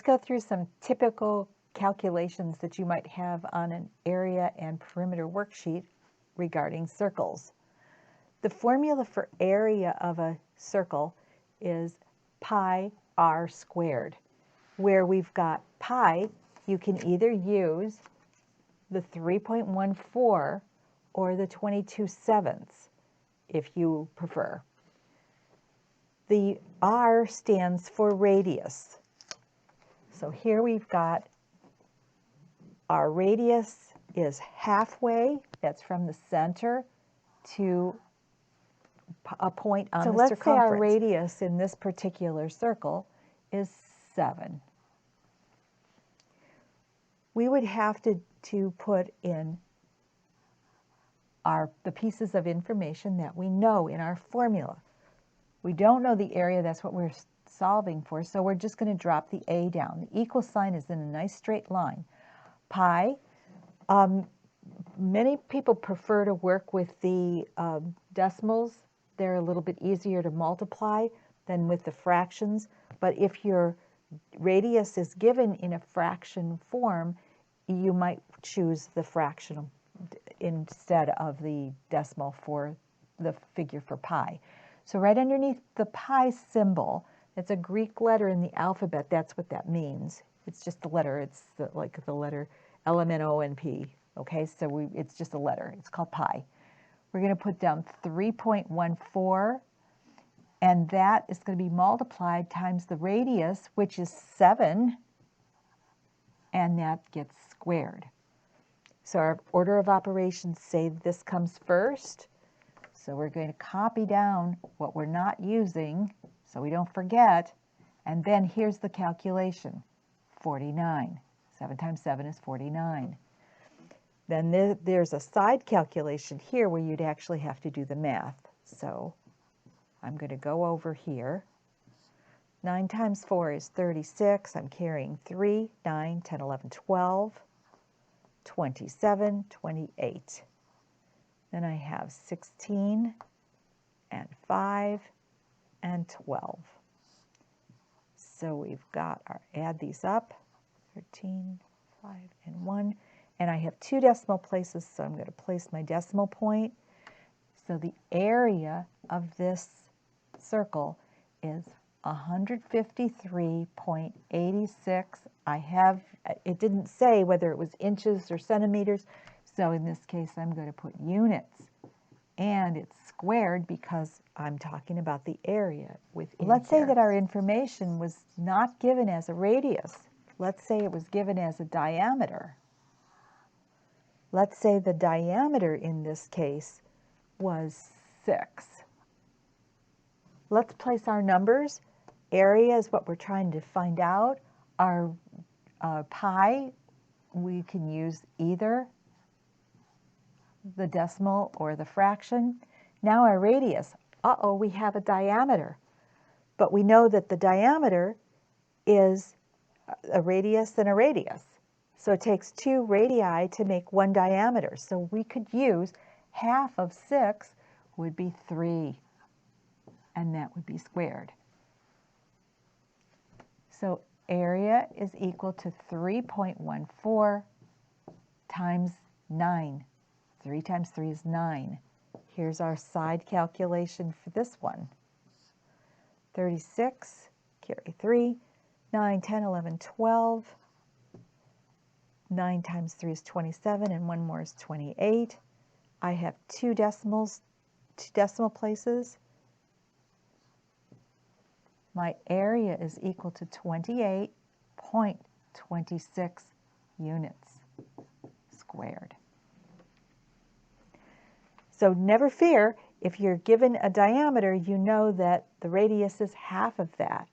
Let's go through some typical calculations that you might have on an area and perimeter worksheet regarding circles. The formula for area of a circle is pi r squared. Where we've got pi, you can either use the 3.14 or the 22/7 if you prefer. The r stands for radius. So here we've got our radius is halfway, that's from the center to a point on the circumference. So let's say our radius in this particular circle is 7. We would have to put in the pieces of information that we know in our formula. We don't know the area, that's what we're solving for, so we're just going to drop the a down. The equal sign is in a nice straight line. Pi, many people prefer to work with the decimals. They're a little bit easier to multiply than with the fractions, but if your radius is given in a fraction form, you might choose the fractional instead of the decimal for the figure for pi. So right underneath the pi symbol, it's a Greek letter in the alphabet. That's what that means. It's just a letter. It's like the letter LMNOP. Okay, so it's just a letter. It's called pi. We're going to put down 3.14, and that is going to be multiplied times the radius, which is 7, and that gets squared. So our order of operations say this comes first. So we're going to copy down what we're not using so we don't forget. And then here's the calculation, 49. 7 times 7 is 49. Then there's a side calculation here where you'd actually have to do the math. So I'm going to go over here. 9 times 4 is 36. I'm carrying 3, 9, 10, 11, 12, 27, 28. Then I have 16 and 5 and 12. So we've got add these up, 13, 5, and 1. And I have 2 decimal places, so I'm going to place my decimal point. So the area of this circle is 153.86. It didn't say whether it was inches or centimeters, so in this case I'm going to put units. And it's squared because I'm talking about the area within Let's say that our information was not given as a radius. Let's say it was given as a diameter. Let's say the diameter in this case was 6. Let's place our numbers. Area is what we're trying to find out. Our pi, we can use either the decimal or the fraction. Now our radius, we have a diameter. But we know that the diameter is a radius and a radius. So it takes 2 radii to make 1 diameter. So we could use half of 6 would be 3, and that would be squared. So area is equal to 3.14 times 9. 3 times 3 is 9. Here's our side calculation for this one. 36, carry 3, 9, 10, 11, 12. 9 times 3 is 27, and 1 more is 28. I have 2 decimal places. My area is equal to 28.26 units squared. So never fear, if you're given a diameter, you know that the radius is half of that.